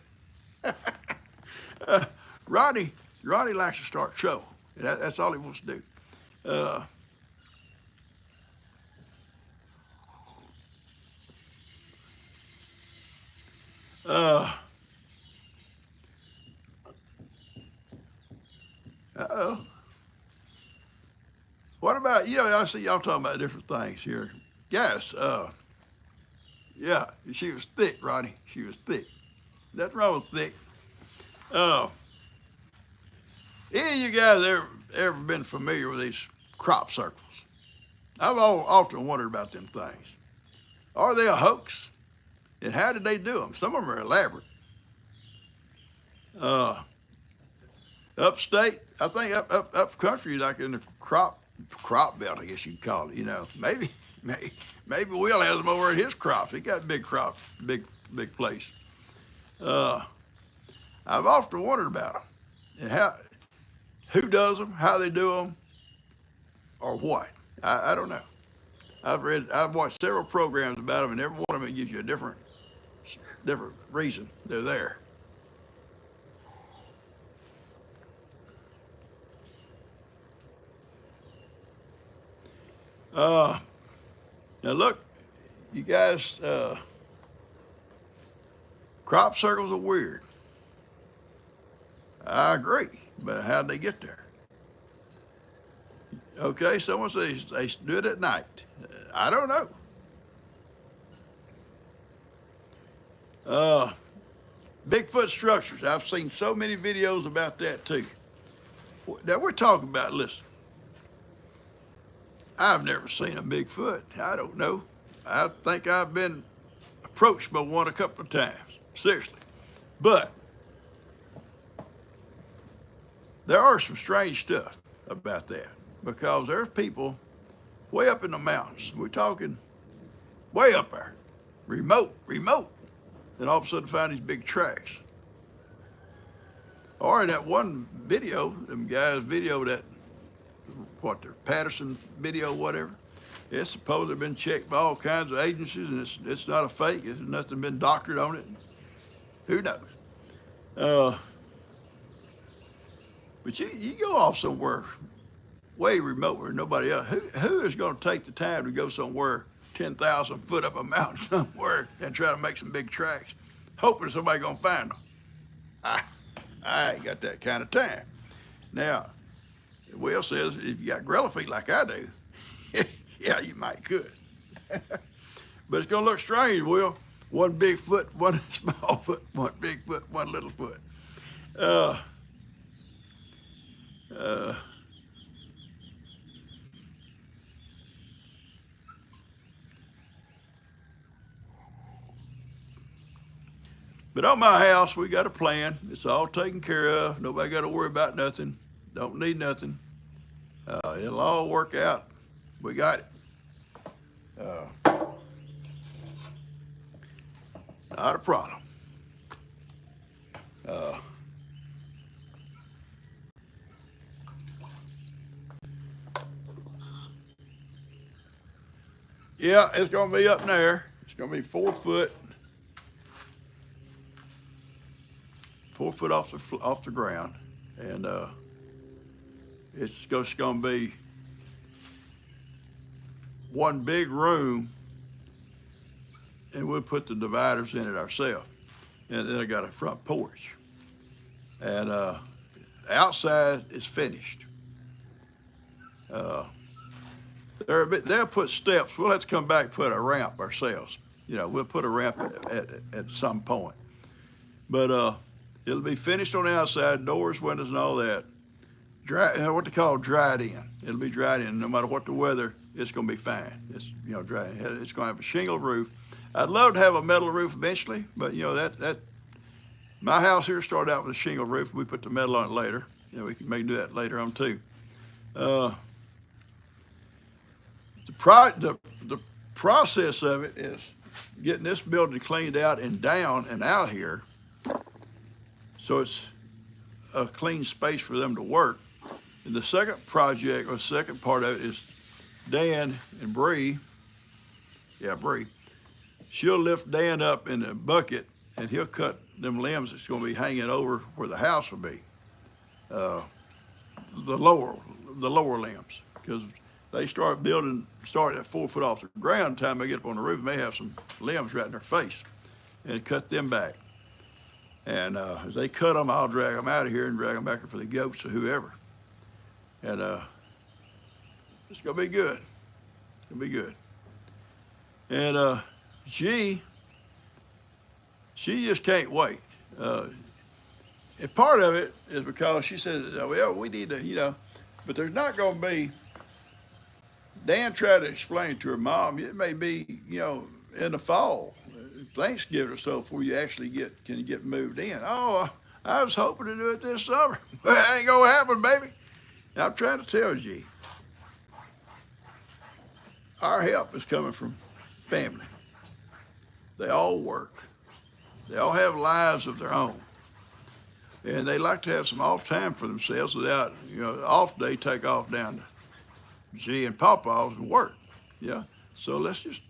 Ronnie likes to start trouble. That's all he wants to do. Uh-oh. What about, I see y'all talking about different things here. Yes, yeah, she was thick, Ronnie. She was thick. Nothing wrong with thick. Any of you guys ever been familiar with these crop circles? I've often wondered about them things. Are they a hoax? And how did they do them? Some of them are elaborate. Upstate, I think up country, like in the crop belt, I guess you'd call it. Maybe Will has them over at his crops. He got big crops, big place. I've often wondered about them and who does them, how they do them, or what. I don't know. I've watched several programs about them, and every one of them gives you a different reason they're there. Now look, you guys, crop circles are weird. I agree, but how'd they get there? Okay, someone says they do it at night. I don't know. Bigfoot structures. I've seen so many videos about that too. Now we're talking about, listen, I've never seen a Bigfoot. I don't know. I think I've been approached by one a couple of times, seriously. But there are some strange stuff about that because there's people way up in the mountains. We're talking way up there, remote, and all of a sudden find these big tracks. Or in that one video, them guys video that, what, their Patterson video, whatever. It's supposedly been checked by all kinds of agencies, and it's not a fake. There's nothing been doctored on it. Who knows? But you go off somewhere way remote where nobody else. Who is going to take the time to go somewhere 10,000 foot up a mountain somewhere and try to make some big tracks, hoping somebody going to find them? I ain't got that kind of time. Now, Will says if you got gorilla feet like I do, yeah, you might could. But it's going to look strange, Will. One big foot, one small foot, one big foot, one little foot. But on my house, we got a plan. It's all taken care of. Nobody got to worry about nothing. Don't need nothing. It'll all work out. We got it. Not a problem. Yeah, it's going to be up there. It's going to be 4 foot. 4 foot off the ground, and it's just going to be one big room, and we'll put the dividers in it ourselves. And then I got a front porch, and the outside is finished. They'll put steps. We'll have to come back and put a ramp ourselves. You know, we'll put a ramp at some point, but it'll be finished on the outside, doors, windows, and all that. Dry, what they call dried in. It'll be dried in. No matter what the weather, it's going to be fine. It's, you know, dry. It's going to have a shingle roof. I'd love to have a metal roof eventually, but you know that my house here started out with a shingle roof. We put the metal on it later. You know, we can maybe do that later on too. The process of it is getting this building cleaned out and down and out here, so it's a clean space for them to work. And the second project, or second part of it, is Dan and Bree. Yeah, Bree. She'll lift Dan up in a bucket, and he'll cut them limbs that's going to be hanging over where the house will be. The lower limbs, because they start at 4 foot off the ground. The time they get up on the roof, they may have some limbs right in their face, and cut them back. And as they cut them, I'll drag them out of here and drag them back for the goats or whoever. And it's gonna be good. It's gonna be good. And she just can't wait. And part of it is because she says, well, we need to, you know, but there's not gonna be. Dan tried to explain to her mom, it may be, you know, in the fall, Thanksgiving or so, before you actually can get moved in. Oh, I was hoping to do it this summer. Well, it ain't gonna happen, baby. And I'm trying to tell you, our help is coming from family. They all work. They all have lives of their own. And they like to have some off time for themselves without, you know, off day, take off down to G and PawPaw's and work. Yeah. So let's just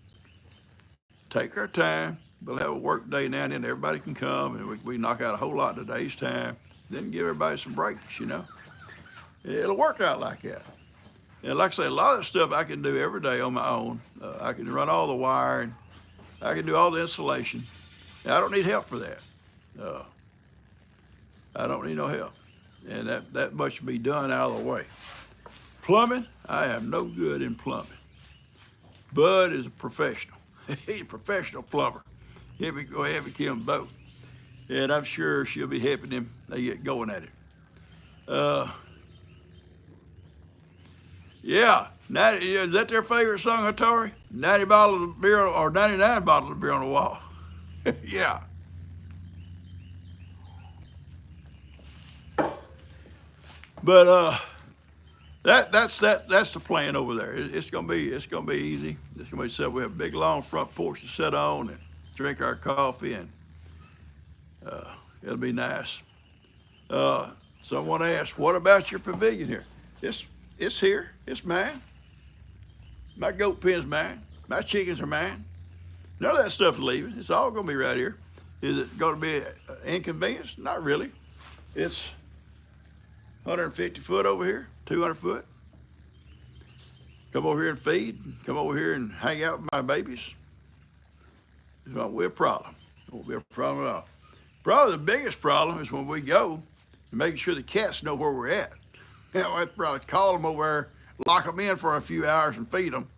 take our time. We'll have a work day now and then. Everybody can come, and we knock out a whole lot in a day's time. Then give everybody some breaks, you know. It'll work out like that. And like I say, a lot of that stuff I can do every day on my own. I can run all the wiring. I can do all the installation. Now, I don't need help for that. I don't need no help. And that much will be done out of the way. Plumbing, I am no good in plumbing. Bud is a professional. He's a professional plumber. He'll be go ahead and kill them both. And I'm sure she'll be helping them. They get going at it. Yeah, 90, is that their favorite song, Hattori? 90 bottles of beer, or 99 bottles of beer on the wall. Yeah. But that's the plan over there. It's gonna be easy. It's gonna be set. We have a big long front porch to sit on and drink our coffee, and it'll be nice. Someone asked, "What about your pavilion here?" It's here. It's mine. My goat pen's mine. My chickens are mine. None of that stuff's leaving. It's all gonna be right here. Is it going to be an inconvenience? Not really. It's 150 foot over here, 200 foot. Come over here and feed. Come over here and hang out with my babies. It won't be a problem. It won't be a problem at all. Probably the biggest problem is when we go and making sure the cats know where we're at. I have to probably call them over there, lock them in for a few hours and feed them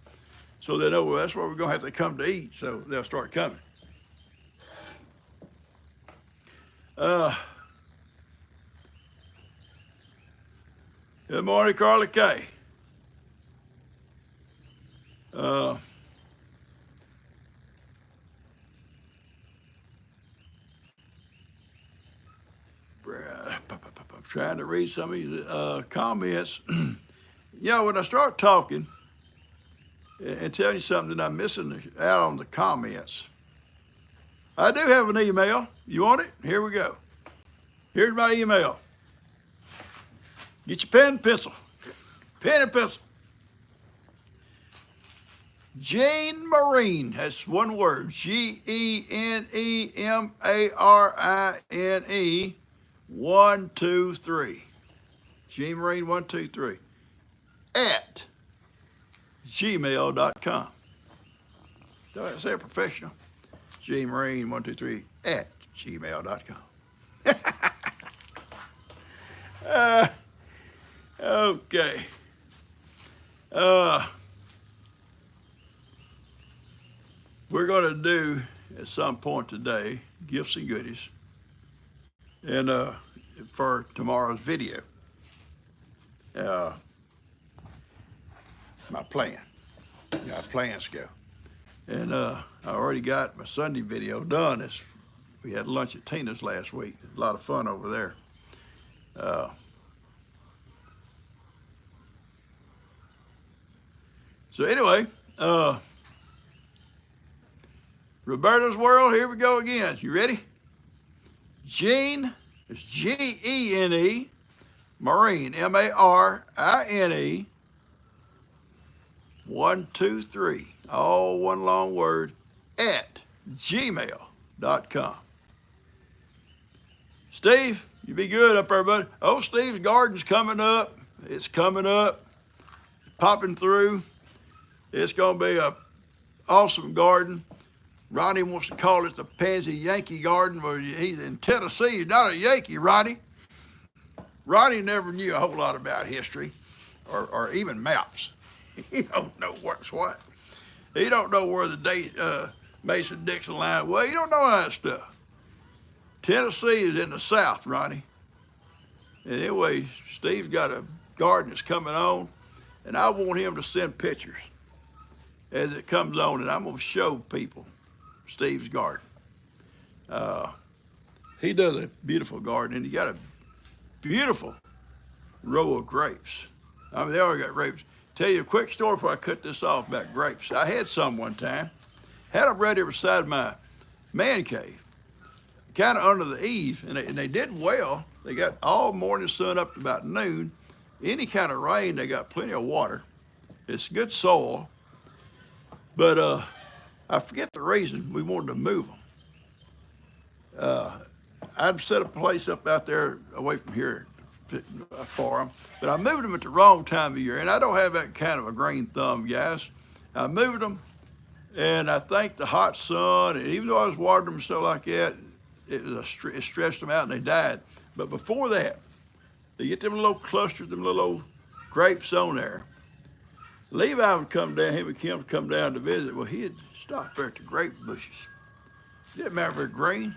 so they know, well, that's where we're going to have to come to eat, so they'll start coming. Good morning, Carly K. I'm trying to read some of these comments. Yeah, when I start talking and telling you something that I'm missing out on the comments, I do have an email. You want it? Here we go. Here's my email. Get your pen and pencil. Pen and pencil. Gene Marine. That's one word. GENEMARINE 123. Gene Marine 123 at gmail.com. Don't I say it professional? Gene Marine 123 at gmail.com. Okay. We're going to do at some point today gifts and goodies, and for tomorrow's video. My plan. How plans go. And I already got my Sunday video done. We had lunch at Tina's last week. A lot of fun over there. So anyway, Roberta's World, here we go again. You ready? Gene, it's Gene, Marine, MARINE, 123, all one long word, at gmail.com. Steve, you be good up there, buddy. Oh, Steve's garden's coming up. It's coming up, popping through. It's going to be an awesome garden. Ronnie wants to call it the Pansy Yankee Garden. Well, he's in Tennessee. He's not a Yankee, Ronnie. Ronnie never knew a whole lot about history or even maps. He don't know what's what. He don't know where the Mason-Dixon line. Well, you don't know that stuff. Tennessee is in the south, Ronnie. And anyway, Steve's got a garden that's coming on, and I want him to send pictures as it comes on, and I'm going to show people Steve's garden. He does a beautiful garden, and he got a beautiful row of grapes. I mean, they already got grapes. Tell you a quick story before I cut this off about grapes. I had some one time, had them right here beside my man cave, kind of under the eaves, and they did well. They got all morning sun up to about noon. Any kind of rain, they got plenty of water. It's good soil. But I forget the reason we wanted to move them. I'd set a place up out there away from here for them, but I moved them at the wrong time of year, and I don't have that kind of a green thumb, guys. I moved them, and I think the hot sun, and even though I was watering them and stuff like that, it stressed them out and they died. But before that, they get them little clusters, them little old grapes on there. Levi would come down, him and Kim would come down to visit. Well, he'd stop there at the grape bushes. It didn't matter if they're green.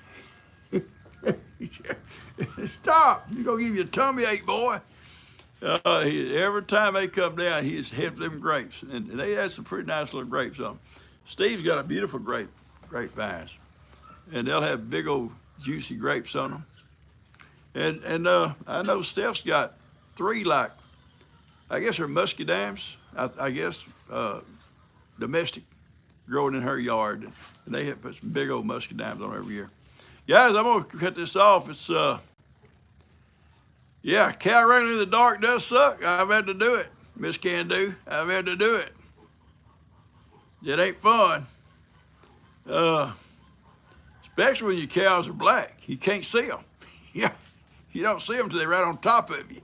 Stop, you're gonna give you a tummy ache, boy. Every time they come down, he's head for them grapes. And they had some pretty nice little grapes on them. Steve's got a beautiful grapevines. And they'll have big old juicy grapes on them. And I know Steph's got three, like, I guess they're muscadams, I guess, domestic, growing in her yard. And they have put some big old muscadams on every year. Guys, I'm gonna cut this off. It's, yeah, cow running in the dark does suck. I've had to do it, Miss Can Do. I've had to do it. It ain't fun. Especially when your cows are black. You can't see them. Yeah, you don't see them till they're right on top of you.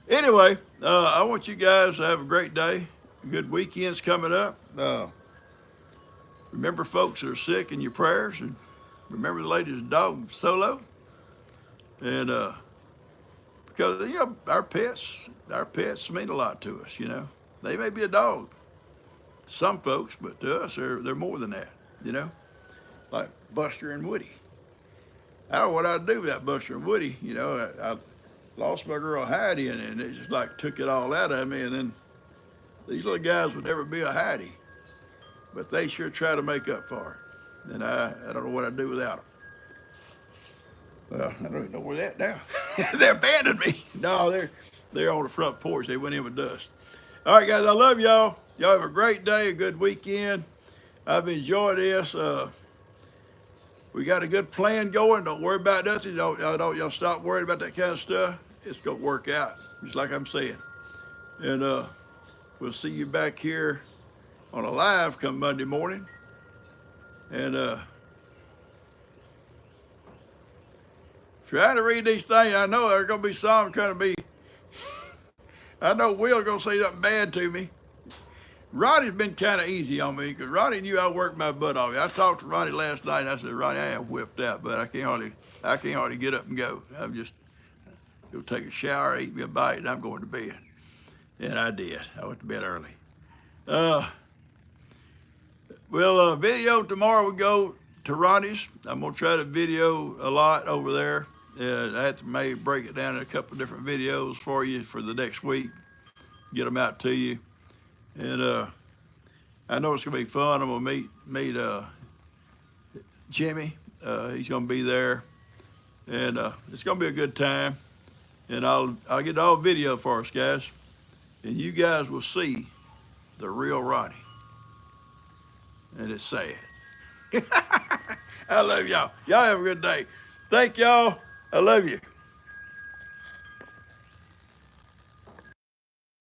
Anyway, I want you guys to have a great day. A good weekend's coming up. Remember folks that are sick in your prayers, and remember the lady's dog Solo. And because you know our pets mean a lot to us. You know, they may be a dog, some folks, but to us they're more than that. You know, like Buster and Woody. I don't know what I'd do without Buster and Woody. You know, I lost my girl Heidi, and it just like took it all out of me. And then these little guys would never be a Heidi, but they sure try to make up for it. And I don't know what I'd do without them. Well, I don't even know where they're at now. They abandoned me. No, they're on the front porch. They went in with dust. All right, guys, I love y'all. Y'all have a great day, a good weekend. I've enjoyed this. We got a good plan going. Don't worry about nothing. Y'all stop worrying about that kind of stuff. It's gonna work out, just like I'm saying. And we'll see you back here on a live come Monday morning. And trying to read these things, I know there's gonna be some kind of be. I know Will's gonna say something bad to me. Ronnie's been kind of easy on me because Ronnie knew I worked my butt off. I talked to Ronnie last night and I said, Ronnie, I am whipped out, but I can't hardly get up and go. I'm just go take a shower, eat me a bite, and I'm going to bed. And I did. I went to bed early. Video tomorrow we go to Ronnie's. I'm gonna try to video a lot over there. I have to maybe break it down in a couple of different videos for you for the next week. Get them out to you. And I know it's gonna be fun. I'm gonna meet Jimmy. He's gonna be there, and it's gonna be a good time. And I'll get all video for us, guys, and you guys will see the real Ronnie. And it's sad. I love y'all. Y'all have a good day. Thank y'all. I love you.